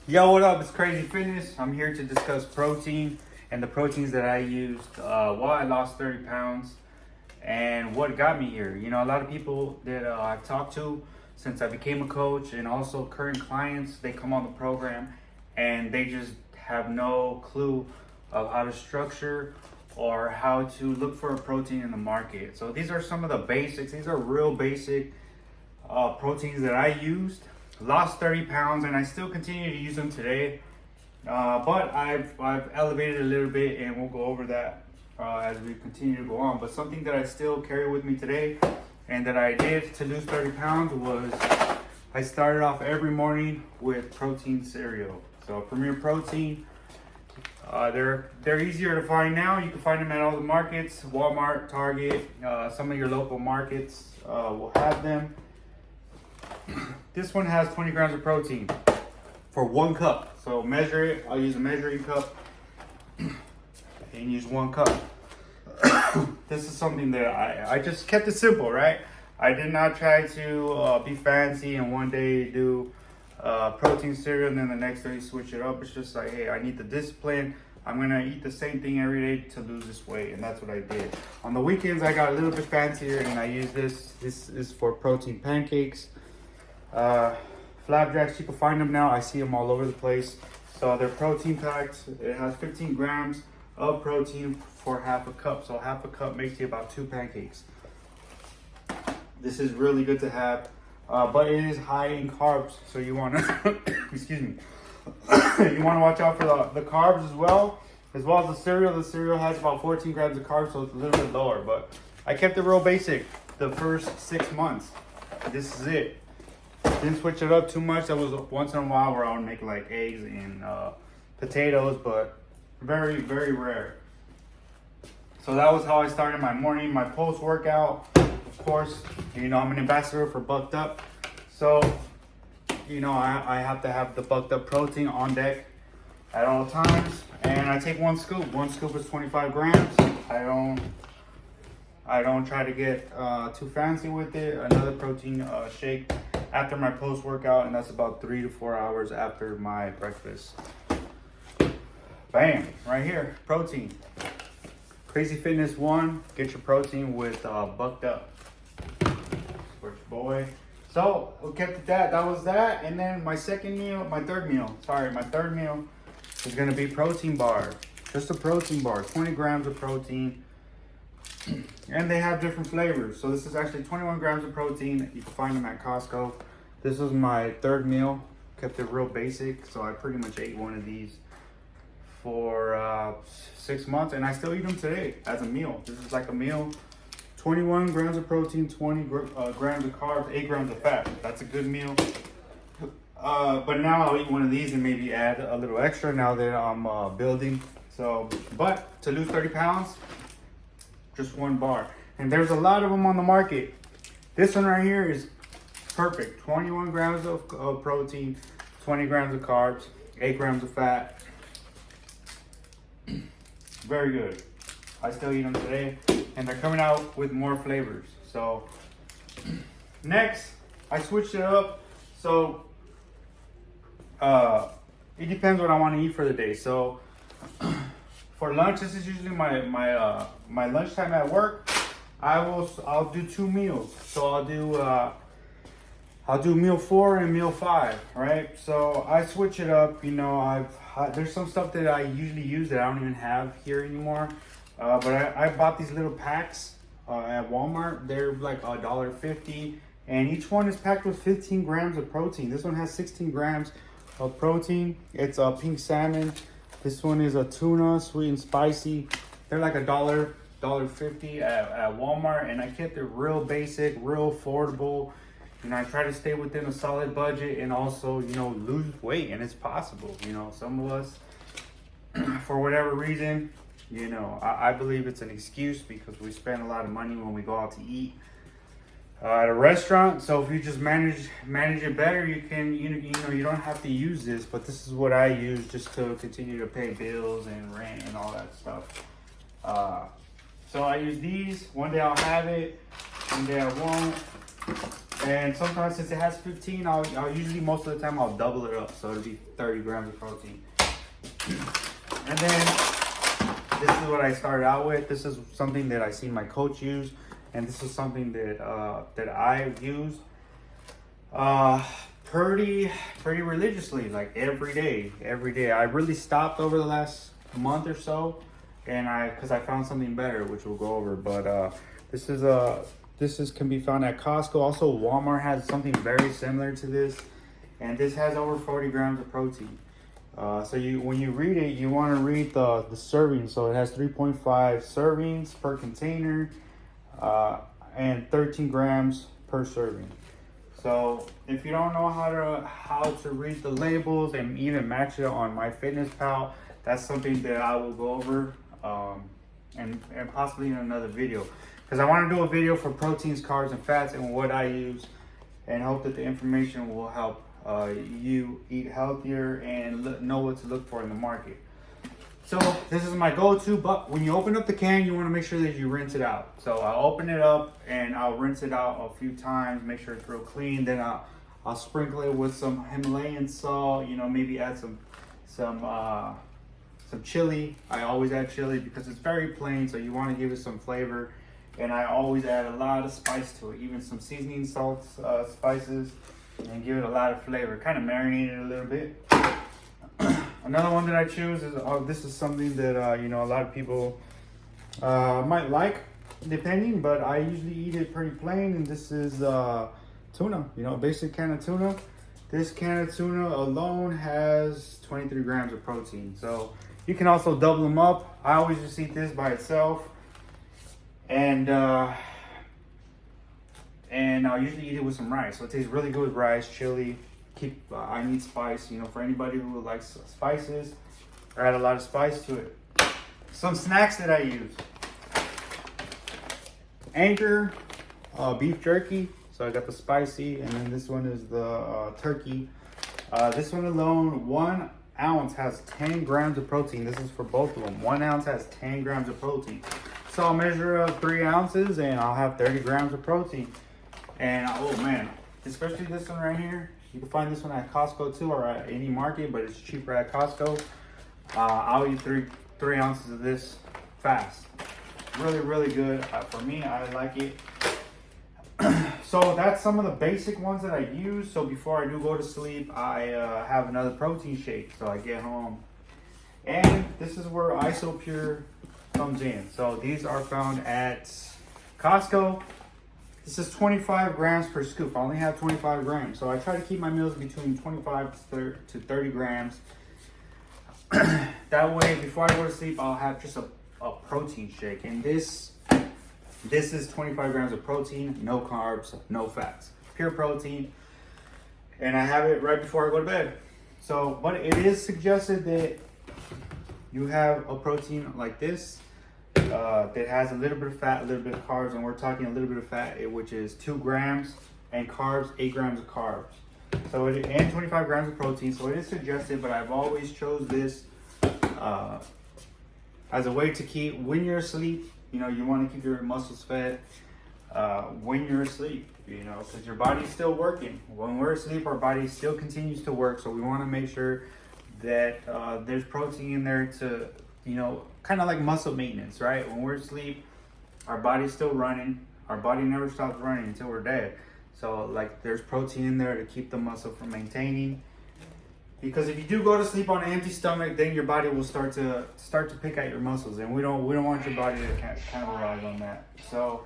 Yo, what up? It's Crazy Fitness. I'm here to discuss protein and the proteins that I used while I lost 30 pounds and what got me here. You know, a lot of people that I've talked to since I became a coach and also current clients, they come on the program and they just have no clue of how to structure or how to look for a protein in the market. So these are some of the basics. These are real basic proteins that I used. Lost 30 pounds and I still continue to use them today, but I've elevated a little bit, and we'll go over that as we continue to go on. But something that I still carry with me today and that I did to lose 30 pounds was I started off every morning with protein cereal. So Premier Protein, they're easier to find now. You can find them at all the markets, Walmart, Target, some of your local markets will have them. This one has 20 grams of protein for 1 cup. So measure it. I'll use a measuring cup and use 1 cup. This is something that I just kept it simple, right? I did not try to be fancy and one day do protein cereal and then the next day switch it up. It's just like, hey, I need the discipline. I'm gonna eat the same thing every day to lose this weight, and that's what I did. On the weekends, I got a little bit fancier and I use this. This is for protein pancakes. Flapjacks, you can find them now. I see them all over the place. So they're protein packed. It has 15 grams of protein for half a cup. So half a cup makes you about 2 pancakes. This is really good to have, but it is high in carbs. So you want to, excuse me, you want to watch out for the carbs as well as the cereal. The cereal has about 14 grams of carbs, so it's a little bit lower. But I kept it real basic the first 6 months. This is it. Didn't switch it up too much. That was once in a while where I would make like eggs and potatoes, but very, very rare. So that was how I started my morning. My post-workout, of course, you know, I'm an ambassador for Bucked Up. So, you know, I have to have the Bucked Up protein on deck at all times. And I take 1 scoop. 1 scoop is 25 grams. I don't try to get too fancy with it. Another protein shake after my post-workout, and that's about 3 to 4 hours after my breakfast. Bam, right here, protein. Crazy Fitness 1, get your protein with Bucked Up. Support your boy. So, we kept that, that was that. And then my third meal is gonna be protein bar. Just a protein bar, 20 grams of protein. And they have different flavors. So this is actually 21 grams of protein. You can find them at Costco. This was my third meal. Kept it real basic. So I pretty much ate one of these for 6 months. And I still eat them today as a meal. This is like a meal. 21 grams of protein, 20 grams of carbs, 8 grams of fat. That's a good meal. But now I'll eat one of these and maybe add a little extra now that I'm building. So, but to lose 30 pounds, just 1 bar. And there's a lot of them on the market. This one right here is perfect. 21 grams of protein, 20 grams of carbs, 8 grams of fat. Very good. I still eat them today. And they're coming out with more flavors. So next, I switched it up. So it depends what I want to eat for the day. So for lunch, this is usually my lunchtime at work. I'll do 2 meals. So I'll do meal 4 and meal 5, right? So I switch it up. You know, there's some stuff that I usually use that I don't even have here anymore. But I bought these little packs at Walmart. They're like $1.50, and each one is packed with 15 grams of protein. This one has 16 grams of protein. It's a pink salmon. This one is a tuna, sweet and spicy. They're like $1.50 at Walmart, and I kept it real basic, real affordable. You know, I try to stay within a solid budget and also, you know, lose weight, and it's possible. You know, some of us, for whatever reason, you know, I believe it's an excuse because we spend a lot of money when we go out to eat at a restaurant. So if you just manage it better, you can, you know, you don't have to use this. But this is what I use just to continue to pay bills and rent and all that stuff. So I use these. One day I'll have it, one day I won't. And sometimes since it has 15, I'll usually, most of the time, I'll double it up. So it'll be 30 grams of protein. And then this is what I started out with. This is something that I seen my coach use. And this is something that that I use pretty religiously, like every day. I really stopped over the last month or so, and because I found something better, which we'll go over. But this is can be found at Costco. Also, Walmart has something very similar to this, and this has over 40 grams of protein. So when you read it, you want to read the serving. So it has 3.5 servings per container, and 13 grams per serving. So if you don't know how to read the labels and even match it on MyFitnessPal, that's something that I will go over and possibly in another video. Because I want to do a video for proteins, carbs, and fats and what I use, and hope that the information will help you eat healthier and know what to look for in the market. So this is my go-to, but when you open up the can, you want to make sure that you rinse it out. So I'll open it up and I'll rinse it out a few times, make sure it's real clean. Then I'll sprinkle it with some Himalayan salt, maybe add some chili. I always add chili because it's very plain, so you want to give it some flavor. And I always add a lot of spice to it, even some seasoning salts, spices, and give it a lot of flavor. Kind of marinate it a little bit. Another one that I choose is, this is something that, a lot of people might like, depending, but I usually eat it pretty plain, and this is tuna, a basic can of tuna. This can of tuna alone has 23 grams of protein, so you can also double them up. I always just eat this by itself, and I'll usually eat it with some rice, so it tastes really good with rice, chili. I need spice, for anybody who likes spices, I add a lot of spice to it. Some snacks that I use: Anchor beef jerky. So I got the spicy, and then this one is the turkey. This one alone, 1 ounce has 10 grams of protein. This is for both of them. 1 ounce has 10 grams of protein. So I'll measure 3 ounces, and I'll have 30 grams of protein. And oh man, especially this one right here. You can find this one at Costco too, or at any market, but it's cheaper at Costco. I'll eat three ounces of this fast. Really good. For me, I like it. So that's some of the basic ones that I use. So before I do go to sleep, I have another protein shake. So I get home, and this is where IsoPure comes in. So these are found at Costco. This is 25 grams per scoop. I only have 25 grams. So I try to keep my meals between 25 to 30 grams. That way, before I go to sleep, I'll have just a protein shake. And this is 25 grams of protein, no carbs, no fats. Pure protein. And I have it right before I go to bed. So, but it is suggested that you have a protein like this. That has a little bit of fat, a little bit of carbs, and we're talking a little bit of fat, which is 2 grams, and carbs, 8 grams of carbs. So and 25 grams of protein. So it is suggested, but I've always chose this as a way to keep when you're asleep. You want to keep your muscles fed when you're asleep. Because your body's still working. When we're asleep, our body still continues to work. So we want to make sure that there's protein in there to kind of like muscle maintenance, right? When we're asleep, our body's still running. Our body never stops running until we're dead. So like there's protein in there to keep the muscle from maintaining. Because if you do go to sleep on an empty stomach, then your body will start to pick at your muscles, and we don't want your body to cannibalize on that. So